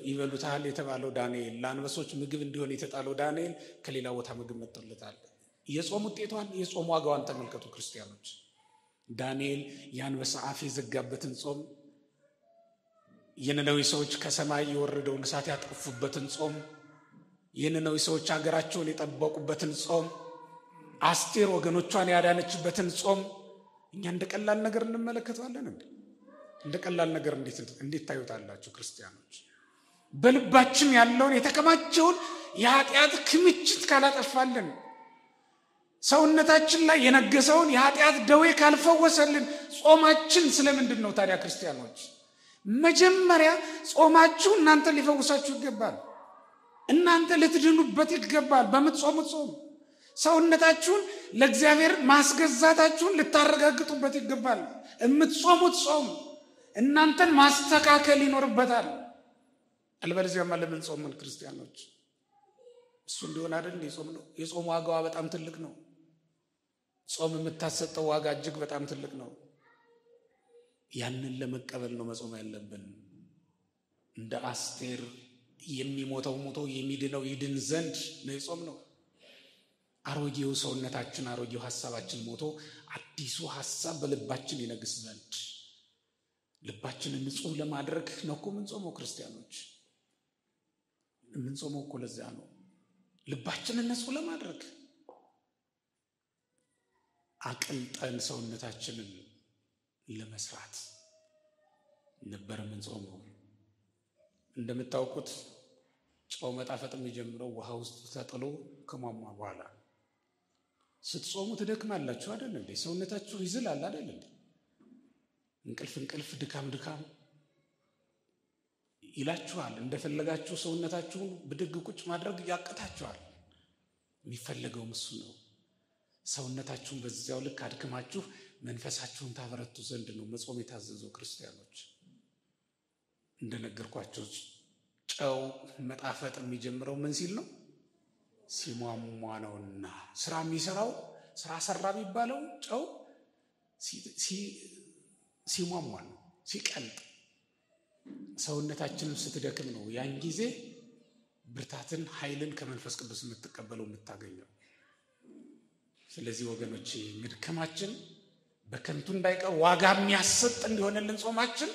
ይበሉታል የተባለው ዳንኤል፣ ለአንበሶች ምግብ እንዲሆን የተጣለው ዳንኤል ከሌላ ቦታ ምግብ መጥቶለታል። የጾም ውጤቷን፣ የጾም ዋጋዋን ተመልከቱ ክርስቲያኖች። ዳንኤል የአንበሳ አፍ የዘጋበትን ጾም፣ የነነዌ ሰዎች ከሰማይ የወረደውን እሳት ያጠፉበትን ጾም፣ የነነዌ ሰዎች ሀገራቸውን የጠበቁበትን ጾም፣ አስቴር ወገኖቿን ያዳነችበትን ጾም እኛ እንደ ቀላል ነገር እንመለከተዋለን እንደ ቀላል ነገር እንዴት ታዩታላችሁ ክርስቲያኖች? በልባችን ያለውን የተከማቸውን የኃጢአት ክምችት ካላጠፋልን፣ ሰውነታችን ላይ የነገሰውን የኃጢአት ደዌ ካልፈወሰልን ጾማችን ስለምንድን ነው ታዲያ ክርስቲያኖች? መጀመሪያ ጾማችሁ እናንተ ሊፈውሳችሁ ይገባል። እናንተ ልትድኑበት ይገባል። በምትጾሙት ጾም ሰውነታችሁን ለእግዚአብሔር ማስገዛታችሁን ልታረጋግጡበት ይገባል። የምትጾሙት ጾም እናንተን ማስተካከል ይኖርበታል። አልበለዚያማ ለምን ጾምን ክርስቲያኖች? እሱ እንዲሆን አይደል የጾም ነው። የጾም ዋጋዋ በጣም ትልቅ ነው። ጾም የምታሰጠው ዋጋ እጅግ በጣም ትልቅ ነው። ያንን ለመቀበል ነው መጾም ያለብን። እንደ አስቴር የሚሞተው ሞቶ የሚድነው ይድን ዘንድ ነው የጾም ነው። አሮጌው ሰውነታችን አሮጌው ሐሳባችን ሞቶ አዲሱ ሐሳብ በልባችን ይነግስ ዘንድ ልባችንን ንጹህ ለማድረግ ነው እኮ የምንጾመው ክርስቲያኖች። የምንጾመው እኮ ለዚያ ነው፣ ልባችንን ንጹህ ለማድረግ አቅልጠን ሰውነታችንን ለመስራት ነበር የምንጾመው። እንደምታውቁት ጨው መጣፈጥ የሚጀምረው ውሃ ውስጥ ተጥሎ ከሟሟ በኋላ። ስትጾሙ ትደክማላችሁ አይደል እንዴ? ሰውነታችሁ ይዝላል አይደል እንዴ? እንቅልፍ ድካም ይላችኋል። እንደፈለጋችሁ ሰውነታችሁን ብድግ ቁጭ ማድረግ ያቅታችኋል። የሚፈለገው እሱ ነው። ሰውነታችሁን በዚያው ልክ አድክማችሁ መንፈሳችሁን ታበረቱ ዘንድ ነው መጾም የታዘዘው ክርስቲያኖች። እንደነገርኳችሁ ጨው መጣፈጥ የሚጀምረው ምን ሲል ነው? ሲሟሟ ነውና። ስራ የሚሰራው ስራ ሰራ የሚባለው ጨው ሲሟሟ ነው፣ ሲቀልጥ ሰውነታችንን ስትደክም ነው ያን ጊዜ ብርታትን ኃይልን ከመንፈስ ቅዱስ የምትቀበለው የምታገኘው። ስለዚህ ወገኖቼ መድከማችን በከንቱ እንዳይቀር ዋጋ የሚያሰጥ እንዲሆንልን ጾማችን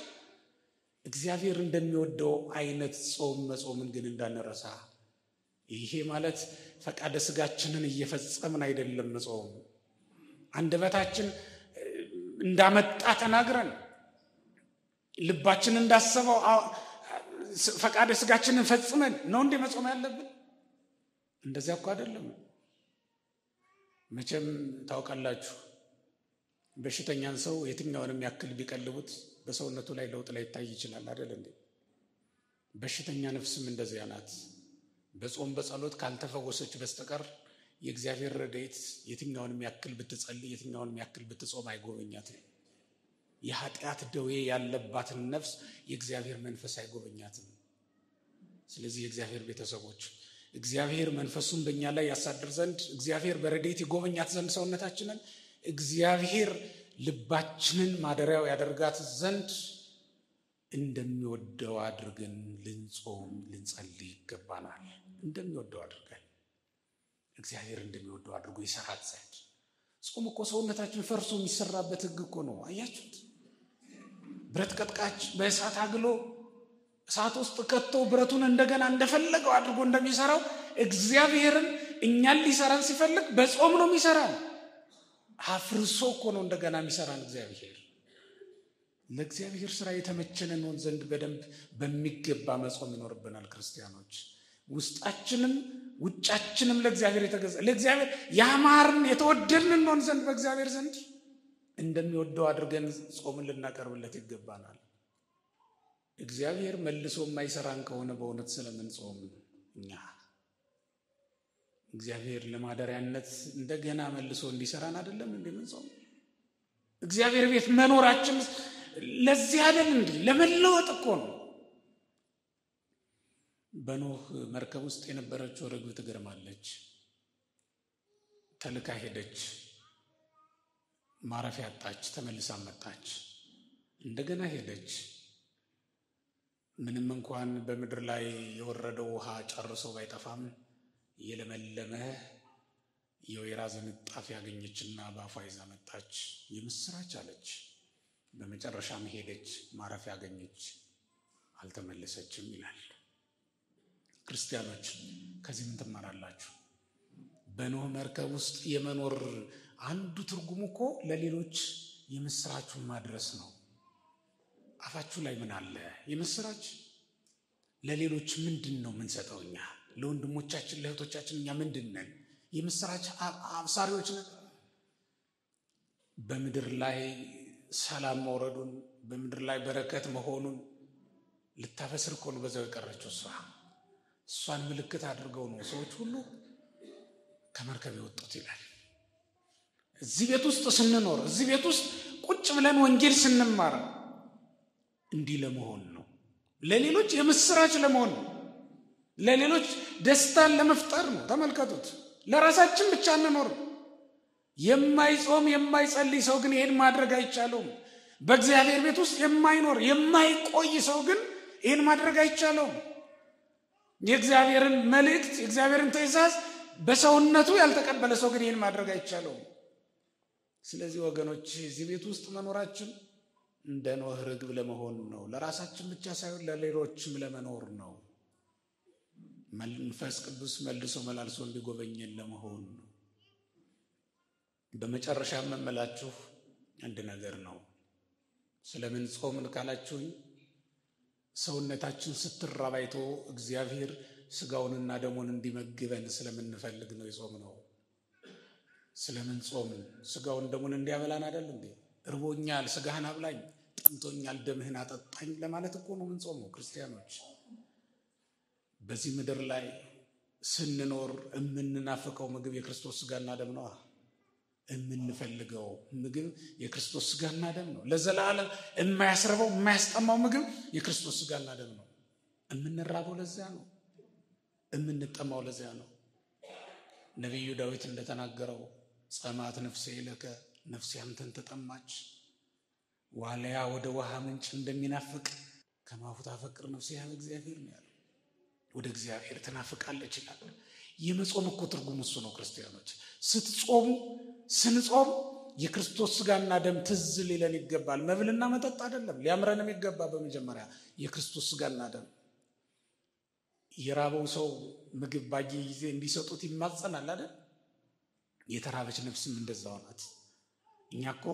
እግዚአብሔር እንደሚወደው አይነት ጾም መጾምን ግን እንዳንረሳ። ይሄ ማለት ፈቃደ ስጋችንን እየፈጸምን አይደለም መጾም። አንደበታችን እንዳመጣ ተናግረን ልባችን እንዳሰበው ፈቃደ ስጋችንን ፈጽመን ነው እንደ መጾም ያለብን። እንደዚያ እኮ አይደለም። መቼም ታውቃላችሁ በሽተኛን ሰው የትኛውንም ያክል ቢቀልቡት በሰውነቱ ላይ ለውጥ ላይ ይታይ ይችላል አይደል እንዴ? በሽተኛ ነፍስም እንደዚያ ናት። በጾም በጸሎት ካልተፈወሰች በስተቀር የእግዚአብሔር ረድኤት የትኛውንም ያክል ብትጸልይ የትኛውንም ያክል ብትጾም አይጎበኛትም። የኃጢአት ደዌ ያለባትን ነፍስ የእግዚአብሔር መንፈስ አይጎበኛትም። ስለዚህ የእግዚአብሔር ቤተሰቦች እግዚአብሔር መንፈሱን በእኛ ላይ ያሳድር ዘንድ እግዚአብሔር በረድኤት ይጎበኛት ዘንድ ሰውነታችንን እግዚአብሔር ልባችንን ማደሪያው ያደርጋት ዘንድ እንደሚወደው አድርገን ልንጾም ልንጸልይ ይገባናል። እንደሚወደው አድርገን እግዚአብሔር እንደሚወደው አድርጎ ይሰራት ዘንድ። ጾም እኮ ሰውነታችን ፈርሶ የሚሰራበት ሕግ እኮ ነው። አያችሁት? ብረት ቀጥቃጭ በእሳት አግሎ እሳት ውስጥ ከቶ ብረቱን እንደገና እንደፈለገው አድርጎ እንደሚሰራው እግዚአብሔርን እኛን ሊሰራን ሲፈልግ በጾም ነው የሚሰራን። አፍርሶ እኮ ነው እንደገና የሚሰራን እግዚአብሔር። ለእግዚአብሔር ስራ የተመቸን እንሆን ዘንድ በደንብ በሚገባ መጾም ይኖርብናል ክርስቲያኖች። ውስጣችንም ውጫችንም ለእግዚአብሔር የተገዛ ለእግዚአብሔር ያማርን የተወደድን እንሆን ዘንድ በእግዚአብሔር ዘንድ እንደሚወደው አድርገን ጾምን ልናቀርብለት ይገባናል። እግዚአብሔር መልሶ የማይሰራን ከሆነ በእውነት ስለምን ጾም? እኛ እግዚአብሔር ለማደሪያነት እንደገና መልሶ እንዲሰራን አይደለም እንደምን ጾም? እግዚአብሔር ቤት መኖራችን ለዚህ አይደል እንዴ? ለመለወጥ እኮ ነው። በኖህ መርከብ ውስጥ የነበረችው ርግብ ትገርማለች። ተልካ ሄደች፣ ማረፊያ አጣች፣ ተመልሳ መጣች። እንደገና ሄደች። ምንም እንኳን በምድር ላይ የወረደው ውሃ ጨርሶ ባይጠፋም የለመለመ የወይራ ዝንጣፊ ያገኘችና በአፏ ይዛ መጣች። የምስራች አለች። በመጨረሻም ሄደች፣ ማረፊያ ያገኘች፣ አልተመለሰችም ይላል። ክርስቲያኖች ከዚህ ምን ትማራላችሁ? በኖህ መርከብ ውስጥ የመኖር አንዱ ትርጉሙ እኮ ለሌሎች የምስራቹን ማድረስ ነው። አፋችሁ ላይ ምን አለ? የምስራች። ለሌሎች ምንድነው የምንሰጠው? እኛ ለወንድሞቻችን ለእህቶቻችን እኛ ምንድነን? የምስራች አብሳሪዎች ነን። በምድር ላይ ሰላም መውረዱን፣ በምድር ላይ በረከት መሆኑን ልታበስር እኮ ነው በዛው የቀረችው እሷን ምልክት አድርገው ነው ሰዎች ሁሉ ከመርከብ የወጡት ይላል። እዚህ ቤት ውስጥ ስንኖር፣ እዚህ ቤት ውስጥ ቁጭ ብለን ወንጌል ስንማር እንዲህ ለመሆን ነው። ለሌሎች የምስራች ለመሆን ነው። ለሌሎች ደስታን ለመፍጠር ነው። ተመልከቱት። ለራሳችን ብቻ እንኖር። የማይጾም የማይጸልይ ሰው ግን ይሄን ማድረግ አይቻለውም። በእግዚአብሔር ቤት ውስጥ የማይኖር የማይቆይ ሰው ግን ይሄን ማድረግ አይቻለውም። የእግዚአብሔርን መልእክት የእግዚአብሔርን ትእዛዝ በሰውነቱ ያልተቀበለ ሰው ግን ይሄን ማድረግ አይቻለውም። ስለዚህ ወገኖች እዚህ ቤት ውስጥ መኖራችን እንደ ኖህ ርግብ ለመሆን ነው። ለራሳችን ብቻ ሳይሆን ለሌሎችም ለመኖር ነው። መንፈስ ቅዱስ መልሶ መላልሶ እንዲጎበኘን ለመሆን ነው። በመጨረሻ መመላችሁ አንድ ነገር ነው። ስለምን ጾምን ካላችሁኝ ሰውነታችን ስትራባይቶ እግዚአብሔር ስጋውንና ደሙን እንዲመግበን ስለምንፈልግ ነው የጾምነው። ስለምን ጾምን? ስጋውን ደሙን እንዲያበላን አይደል እንዴ? እርቦኛል ስጋህን አብላኝ፣ ጠምቶኛል ደምህን አጠጣኝ ለማለት እኮ ነው የምንጾመው ክርስቲያኖች። በዚህ ምድር ላይ ስንኖር የምንናፍቀው ምግብ የክርስቶስ ስጋና ደም ነው። የምንፈልገው ምግብ የክርስቶስ ስጋና ደም ነው። ለዘላለም የማያስርበው የማያስጠማው ምግብ የክርስቶስ ስጋና ደም ነው። የምንራበው ለዚያ ነው። የምንጠማው ለዚያ ነው። ነቢዩ ዳዊት እንደተናገረው ጸማት ነፍሴ ለከ፣ ነፍሴ አንተን ተጠማች። ዋልያ ወደ ውሃ ምንጭ እንደሚናፍቅ ከማሁ ታፈቅር ነፍሴ ያለ እግዚአብሔር ነው ያለው። ወደ እግዚአብሔር ትናፍቃለች ይላል። የመጾም እኮ ትርጉም እሱ ነው ክርስቲያኖች። ስትጾሙ ስንጾም የክርስቶስ ስጋና ደም ትዝ ሊለን ይገባል። መብልና መጠጥ አይደለም ሊያምረንም ይገባ። በመጀመሪያ የክርስቶስ ስጋና ደም። የራበው ሰው ምግብ ባየ ጊዜ እንዲሰጡት ይማጸናል አይደል? የተራበች ነፍስም እንደዛው ናት። እኛ እኮ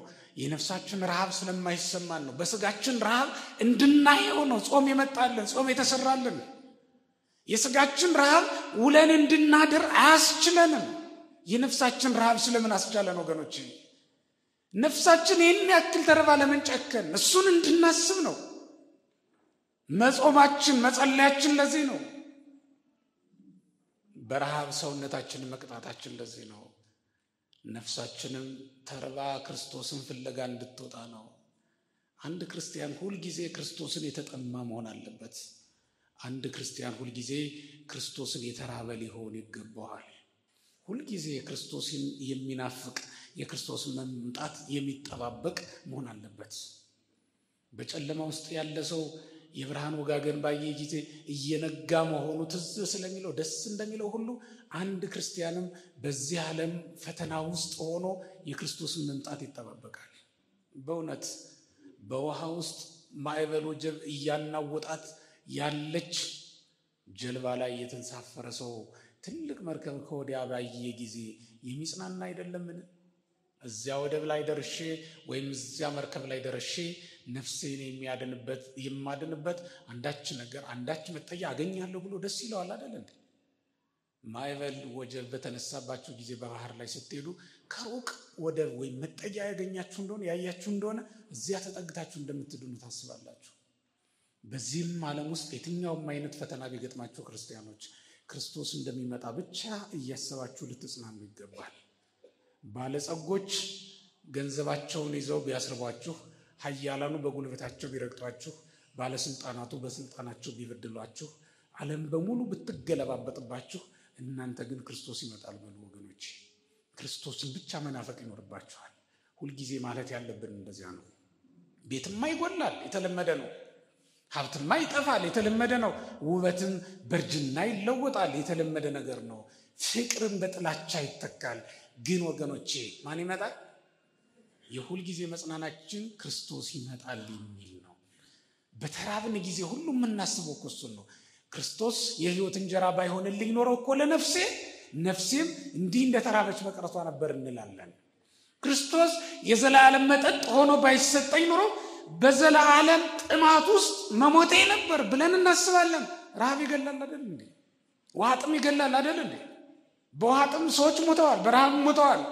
የነፍሳችን ረሃብ ስለማይሰማን ነው። በስጋችን ረሃብ እንድናየው ነው ጾም የመጣልን፣ ጾም የተሰራልን። የስጋችን ረሃብ ውለን እንድናድር አያስችለንም። የነፍሳችን ረሃብ ስለምን አስቻለን ወገኖች? ነፍሳችን ይህን ያክል ተርባ ለምን ጨከን? እሱን እንድናስብ ነው መጾማችን መጸለያችን። ለዚህ ነው በረሃብ ሰውነታችን መቅጣታችን። ለዚህ ነው ነፍሳችንም ተርባ ክርስቶስን ፍለጋ እንድትወጣ ነው። አንድ ክርስቲያን ሁልጊዜ ክርስቶስን የተጠማ መሆን አለበት። አንድ ክርስቲያን ሁልጊዜ ክርስቶስን የተራበ ሊሆን ይገባዋል። ሁልጊዜ ክርስቶስን የሚናፍቅ የክርስቶስን መምጣት የሚጠባበቅ መሆን አለበት። በጨለማ ውስጥ ያለ ሰው የብርሃን ወጋገን ባየ ጊዜ እየነጋ መሆኑ ትዝ ስለሚለው ደስ እንደሚለው ሁሉ አንድ ክርስቲያንም በዚህ ዓለም ፈተና ውስጥ ሆኖ የክርስቶስን መምጣት ይጠባበቃል። በእውነት በውሃ ውስጥ ማዕበል ወጀብ እያናወጣት ያለች ጀልባ ላይ የተንሳፈረ ሰው ትልቅ መርከብ ከወዲያ ባየ ጊዜ የሚጽናና አይደለምን? እዚያ ወደብ ላይ ደርሼ ወይም እዚያ መርከብ ላይ ደርሼ ነፍሴን የማድንበት አንዳች ነገር አንዳች መጠጊያ አገኛለሁ ብሎ ደስ ይለዋል አይደል እንዴ? ማዕበል ወጀብ በተነሳባችሁ ጊዜ በባህር ላይ ስትሄዱ ከሩቅ ወደብ ወይም መጠጊያ ያገኛችሁ እንደሆነ ያያችሁ እንደሆነ እዚያ ተጠግታችሁ እንደምትድኑ ታስባላችሁ። በዚህም ዓለም ውስጥ የትኛውም አይነት ፈተና ቢገጥማችሁ ክርስቲያኖች ክርስቶስ እንደሚመጣ ብቻ እያሰባችሁ ልትጽናኑ ይገባል። ባለጸጎች ገንዘባቸውን ይዘው ቢያስርቧችሁ፣ ኃያላኑ በጉልበታቸው ቢረግጧችሁ፣ ባለስልጣናቱ በስልጣናቸው ቢበድሏችሁ፣ ዓለም በሙሉ ብትገለባበጥባችሁ፣ እናንተ ግን ክርስቶስ ይመጣል በሉ ወገኖች። ክርስቶስን ብቻ መናፈቅ ይኖርባችኋል። ሁልጊዜ ማለት ያለብን እንደዚያ ነው። ቤትማ ይጎላል፣ የተለመደ ነው። ሀብትማ ይጠፋል፣ የተለመደ ነው። ውበትም በእርጅና ይለወጣል፣ የተለመደ ነገር ነው። ፍቅርን በጥላቻ ይተካል። ግን ወገኖቼ ማን ይመጣል? የሁልጊዜ መጽናናችን ክርስቶስ ይመጣል የሚል ነው። በተራብን ጊዜ ሁሉ የምናስበው እሱን ነው። ክርስቶስ የሕይወት እንጀራ ባይሆንልኝ ኖሮ እኮ ለነፍሴ ነፍሴም እንዲህ እንደተራበች መቅረቷ ነበር እንላለን። ክርስቶስ የዘላለም መጠጥ ሆኖ ባይሰጠኝ ኖሮ በዘላለም ጥማት ውስጥ መሞቴ ነበር ብለን እናስባለን። ረሃብ ይገላል አይደል እንዴ? ውሃ ጥም ይገላል አይደል እንዴ? በውሃ ጥም ሰዎች ሞተዋል፣ በረሃብ ሞተዋል።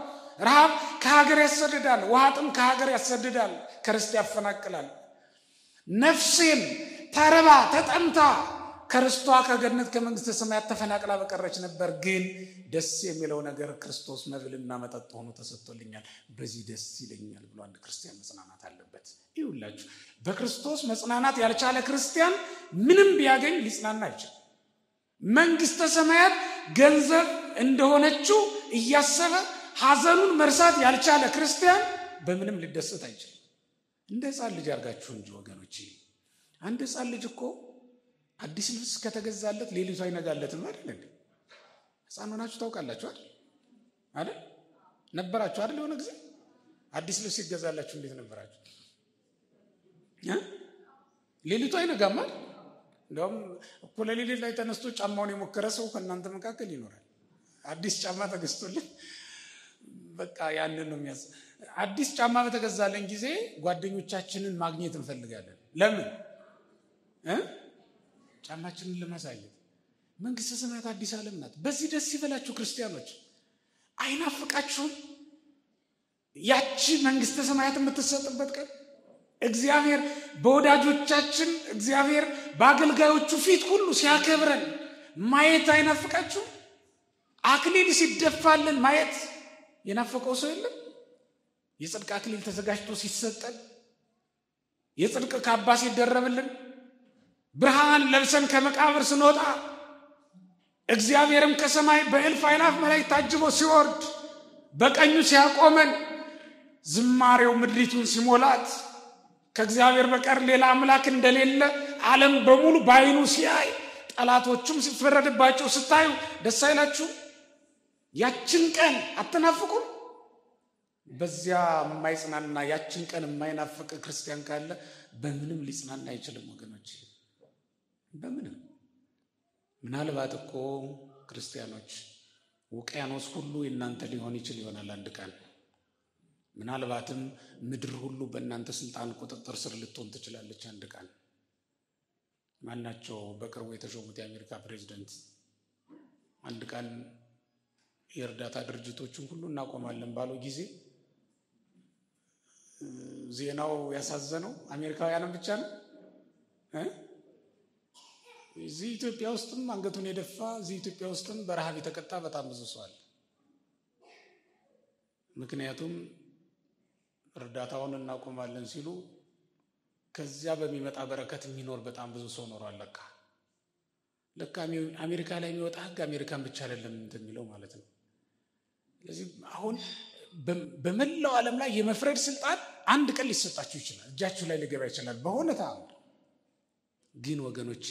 ረሃብ ከሀገር ያሰድዳል፣ ውሃ ጥም ከሀገር ያሰድዳል፣ ከርስት ያፈናቅላል። ነፍሴም ተርባ ተጠምታ ከርስቷ ከገነት ከመንግስተ ሰማያት ተፈናቅላ በቀረች ነበር። ግን ደስ የሚለው ነገር ክርስቶስ መብልና መጠጥ ሆኖ ተሰጥቶልኛል፣ በዚህ ደስ ይለኛል ብሎ አንድ ክርስቲያን መጽናናት አለበት። ይሁላችሁ በክርስቶስ መጽናናት ያልቻለ ክርስቲያን ምንም ቢያገኝ ሊጽናና አይችልም። መንግስተ ሰማያት ገንዘብ እንደሆነችው እያሰበ ሐዘኑን መርሳት ያልቻለ ክርስቲያን በምንም ሊደሰት አይችልም። እንደ ሕፃን ልጅ አድርጋችሁ እንጂ ወገኖቼ። አንድ ሕፃን ልጅ እኮ አዲስ ልብስ ከተገዛለት ሌሊቱ አይነጋለትም አይደል እንዴ? ሕፃን ሆናችሁ ታውቃላችሁ አይደል? ነበራችሁ አይደል? የሆነ ጊዜ አዲስ ልብስ ይገዛላችሁ እንዴት ነበራችሁ? ሌሊቱ አይነጋም አይደል? እንደውም እኮ ሌሊት ላይ ተነስቶ ጫማውን የሞከረ ሰው ከእናንተ መካከል ይኖራል። አዲስ ጫማ ተገዝቶልን በቃ ያንን ነው የሚያስ አዲስ ጫማ በተገዛለን ጊዜ ጓደኞቻችንን ማግኘት እንፈልጋለን። ለምን? ጫማችንን ለማሳየት። መንግስተ ሰማያት አዲስ ዓለም ናት። በዚህ ደስ ይበላችሁ ክርስቲያኖች። አይናፍቃችሁም? ያቺ መንግስተ ሰማያት የምትሰጥበት ቀን እግዚአብሔር በወዳጆቻችን እግዚአብሔር በአገልጋዮቹ ፊት ሁሉ ሲያከብረን ማየት አይናፍቃችሁም? አክሊል ሲደፋልን ማየት የናፈቀው ሰው የለም? የጽድቅ አክሊል ተዘጋጅቶ ሲሰጠን፣ የጽድቅ ካባ ሲደረብልን፣ ብርሃን ለብሰን ከመቃብር ስንወጣ፣ እግዚአብሔርም ከሰማይ በእልፍ አእላፍ መላእክት ታጅቦ ሲወርድ፣ በቀኙ ሲያቆመን፣ ዝማሬው ምድሪቱን ሲሞላት፣ ከእግዚአብሔር በቀር ሌላ አምላክ እንደሌለ ዓለም በሙሉ በዓይኑ ሲያይ፣ ጠላቶቹም ሲፈረድባቸው ስታዩ ደስ አይላችሁ? ያችን ቀን አትናፍቁም? በዚያ የማይጽናና ያችን ቀን የማይናፍቅ ክርስቲያን ካለ በምንም ሊጽናና አይችልም ወገኖች፣ በምንም። ምናልባት እኮ ክርስቲያኖች ውቅያኖስ ሁሉ የእናንተ ሊሆን ይችል ይሆናል አንድ ቀን። ምናልባትም ምድር ሁሉ በእናንተ ስልጣን ቁጥጥር ስር ልትሆን ትችላለች አንድ ቀን። ማናቸው በቅርቡ የተሾሙት የአሜሪካ ፕሬዝዳንት አንድ ቀን የእርዳታ ድርጅቶችን ሁሉ እናቆማለን ባለው ጊዜ ዜናው ያሳዘነው አሜሪካውያንን ብቻ ነው። እዚህ ኢትዮጵያ ውስጥም አንገቱን የደፋ እዚህ ኢትዮጵያ ውስጥም በረሃብ የተቀጣ በጣም ብዙ ሰው አለ። ምክንያቱም እርዳታውን እናቆማለን ሲሉ ከዚያ በሚመጣ በረከት የሚኖር በጣም ብዙ ሰው ኖሯል። ለካ አሜሪካ ላይ የሚወጣ ህግ አሜሪካን ብቻ አይደለም እንደሚለው ማለት ነው። ስለዚህ አሁን በመላው ዓለም ላይ የመፍረድ ስልጣን አንድ ቀን ሊሰጣችሁ ይችላል፣ እጃችሁ ላይ ሊገባ ይችላል በሆነ ተአምር። ግን ወገኖቼ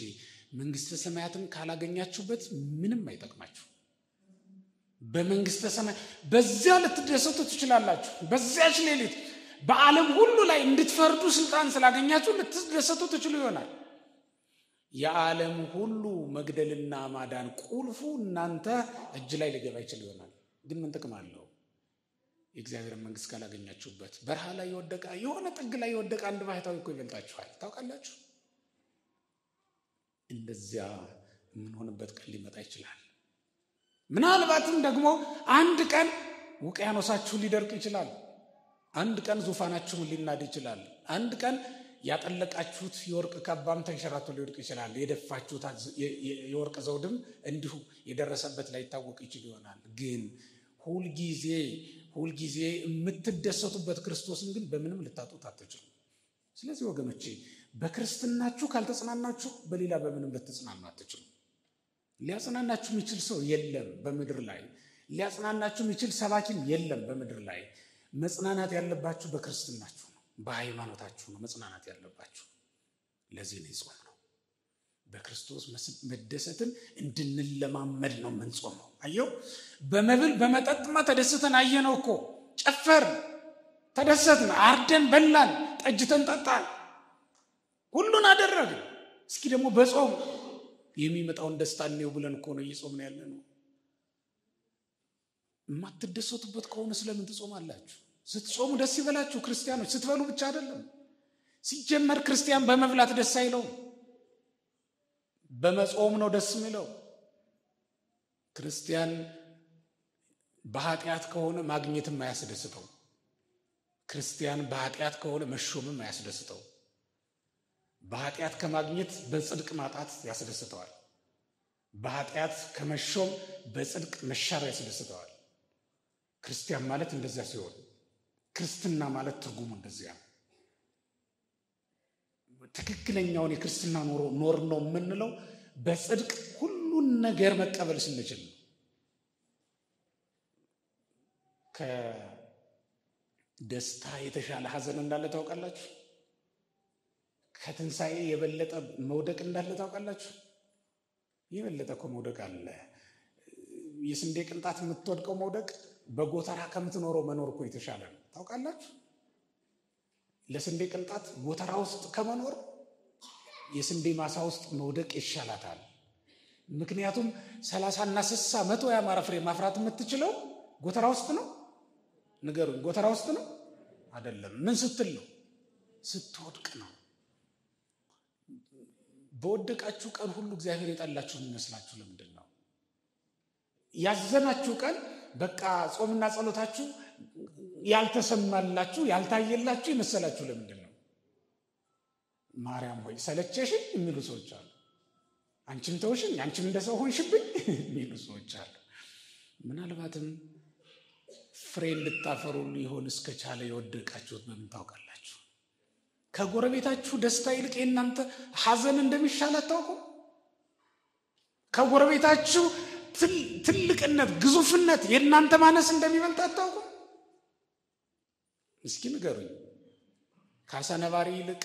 መንግስተ ሰማያትን ካላገኛችሁበት ምንም አይጠቅማችሁ። በመንግስተ ሰማያት በዚያ ልትደሰቱ ትችላላችሁ። በዚያች ሌሊት በዓለም ሁሉ ላይ እንድትፈርዱ ስልጣን ስላገኛችሁ ልትደሰቱ ትችሉ ይሆናል። የዓለም ሁሉ መግደልና ማዳን ቁልፉ እናንተ እጅ ላይ ሊገባ ይችል ይሆናል። ግን ምን ጥቅም አለው? የእግዚአብሔር መንግስት ካላገኛችሁበት። በረሃ ላይ የወደቀ የሆነ ጥግ ላይ የወደቀ አንድ ባህታዊ እኮ ይበልጣችኋል። ታውቃላችሁ? እንደዚያ የምንሆንበት ቀን ሊመጣ ይችላል። ምናልባትም ደግሞ አንድ ቀን ውቅያኖሳችሁ ሊደርቅ ይችላል። አንድ ቀን ዙፋናችሁን ሊናድ ይችላል። አንድ ቀን ያጠለቃችሁት የወርቅ ካባም ተንሸራቶ ሊወድቅ ይችላል። የደፋችሁት የወርቅ ዘውድም እንዲሁ የደረሰበት ላይ ይታወቅ ይችል ይሆናል። ግን ሁልጊዜ የምትደሰቱበት ክርስቶስን ግን በምንም ልታጡት አትችሉ። ስለዚህ ወገኖቼ በክርስትናችሁ ካልተጽናናችሁ በሌላ በምንም ልትጽናኑ አትችሉ። ሊያጽናናችሁ የሚችል ሰው የለም በምድር ላይ። ሊያጽናናችሁ የሚችል ሰባኪም የለም በምድር ላይ። መጽናናት ያለባችሁ በክርስትናችሁ ነው፣ በሃይማኖታችሁ ነው መጽናናት ያለባችሁ። ለዚህ ነው የጾም ነው። በክርስቶስ መደሰትን እንድንለማመድ ነው የምንጾመው። አየው፣ በመብል በመጠጥማ ተደስተን አየነው እኮ። ጨፈርን፣ ተደሰትን፣ አርደን በላን፣ ጠጅተን ጠጣን፣ ሁሉን አደረግን። እስኪ ደግሞ በጾም የሚመጣውን ደስታ እንየው ብለን እኮ ነው እየጾምን ያለ ነው። የማትደሰቱበት ከሆነ ስለምን ትጾማላችሁ? ስትጾሙ ደስ ይበላችሁ ክርስቲያኖች። ስትበሉ ብቻ አይደለም። ሲጀመር ክርስቲያን በመብላት ደስ አይለውም፣ በመጾም ነው ደስ የሚለው። ክርስቲያን በኃጢአት ከሆነ ማግኘትም አያስደስተው። ክርስቲያን በኃጢአት ከሆነ መሾምም አያስደስተው። በኃጢአት ከማግኘት በጽድቅ ማጣት ያስደስተዋል። በኃጢአት ከመሾም በጽድቅ መሻር ያስደስተዋል። ክርስቲያን ማለት እንደዚያ ሲሆን፣ ክርስትና ማለት ትርጉሙ እንደዚያ ነው። ትክክለኛውን የክርስትና ኖር ነው የምንለው በጽድቅ ሁሉን ነገር መቀበል ስንችል ነው። ከደስታ የተሻለ ሐዘን እንዳለ ታውቃላችሁ? ከትንሣኤ የበለጠ መውደቅ እንዳለ ታውቃላችሁ? የበለጠ እኮ መውደቅ አለ። የስንዴ ቅንጣት የምትወድቀው መውደቅ በጎተራ ከምትኖረው መኖር እኮ የተሻለ ነው። ታውቃላችሁ? ለስንዴ ቅንጣት ጎተራ ውስጥ ከመኖር የስንዴ ማሳ ውስጥ መውደቅ ይሻላታል። ምክንያቱም 30 እና 60 100 ያማረ ፍሬ ማፍራት የምትችለው ጎተራ ውስጥ ነው። ንገሩኝ፣ ጎተራ ውስጥ ነው አይደለም። ምን ስትል ነው? ስትወድቅ ነው። በወደቃችሁ ቀን ሁሉ እግዚአብሔር የጠላችሁ የሚመስላችሁ ለምንድን ነው? ያዘናችሁ ቀን በቃ ጾምና ጸሎታችሁ ያልተሰማላችሁ ያልታየላችሁ ይመስላችሁ ለምንድን ነው? ማርያም ሆይ ሰለቸሽኝ የሚሉ ሰዎች አሉ። አንቺም ተውሽኝ፣ አንቺም እንደሰው ሆንሽብኝ የሚሉ ሰዎች አሉ። ምናልባትም ፍሬ እንድታፈሩ ሊሆን እስከቻለ የወደቃችሁት በምን ታውቃላችሁ? ከጎረቤታችሁ ደስታ ይልቅ የእናንተ ሐዘን እንደሚሻል አታውቁ? ከጎረቤታችሁ ትልቅነት ግዙፍነት የእናንተ ማነስ እንደሚበልጥ አታውቁ? እስኪ ንገሩኝ። ከአሳ ነባሪ ይልቅ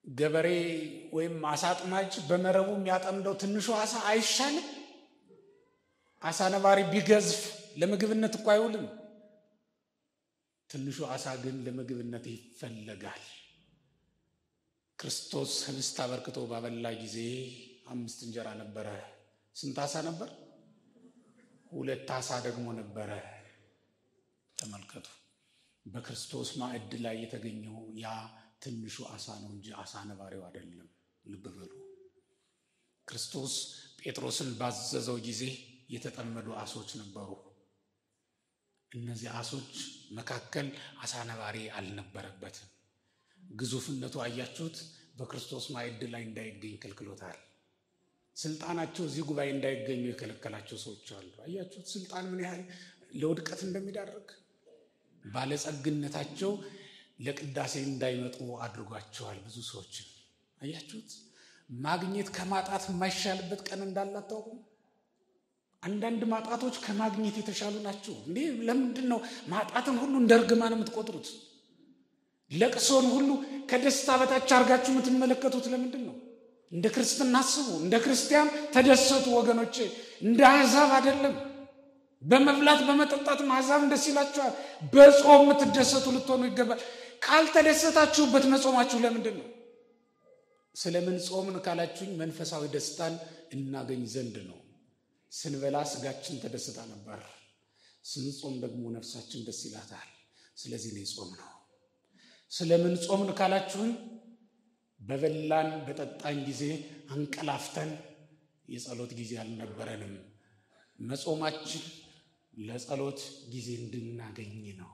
ገበሬ ወይም አሳ አጥማጅ በመረቡ የሚያጠምደው ትንሹ አሳ አይሻልም? አሳ ነባሪ ቢገዝፍ ለምግብነት እኮ አይውልም። ትንሹ አሳ ግን ለምግብነት ይፈለጋል። ክርስቶስ ህብስት አበርክቶ ባበላ ጊዜ 5 እንጀራ ነበረ። ስንት አሳ ነበር? 2 አሳ ደግሞ ነበረ። ተመልከቱ። በክርስቶስ ማዕድ ላይ የተገኘው ያ ትንሹ አሳ ነው እንጂ አሳ ነባሪው አይደለም። ልብ በሉ። ክርስቶስ ጴጥሮስን ባዘዘው ጊዜ የተጠመዱ አሶች ነበሩ። እነዚህ አሶች መካከል አሳ ነባሪ አልነበረበትም። ግዙፍነቱ አያችሁት? በክርስቶስ ማዕድ ላይ እንዳይገኝ ከልክሎታል። ስልጣናቸው እዚህ ጉባኤ እንዳይገኙ የከለከላቸው ሰዎች አሉ። አያችሁት? ስልጣን ምን ያህል ለውድቀት እንደሚዳርግ። ባለጸግነታቸው ለቅዳሴ እንዳይመጡ አድርጓቸዋል ብዙ ሰዎች። አያችሁት? ማግኘት ከማጣት የማይሻልበት ቀን እንዳለ አታውቁም? አንዳንድ ማጣቶች ከማግኘት የተሻሉ ናቸው። እንዴ ለምንድን ነው ማጣትን ሁሉ እንደ እርግማን የምትቆጥሩት? ለቅሶን ሁሉ ከደስታ በታች አድርጋችሁ የምትመለከቱት ለምንድን ነው? እንደ ክርስትና አስቡ። እንደ ክርስቲያን ተደሰቱ ወገኖቼ፣ እንደ አሕዛብ አይደለም። በመብላት በመጠጣት አሕዛብ ደስ ይላቸዋል። በጾም የምትደሰቱ ልትሆኑ ይገባል። ካልተደሰታችሁበት መጾማችሁ ለምንድን ነው? ስለምን ጾምን ካላችሁኝ መንፈሳዊ ደስታን እናገኝ ዘንድ ነው። ስንበላ ስጋችን ተደስታ ነበር፣ ስንጾም ደግሞ ነፍሳችን ደስ ይላታል። ስለዚህ ነው ጾም ነው። ስለምን ጾምን ካላችሁኝ በበላን በጠጣን ጊዜ አንቀላፍተን የጸሎት ጊዜ አልነበረንም። መጾማችን ለጸሎት ጊዜ እንድናገኝ ነው።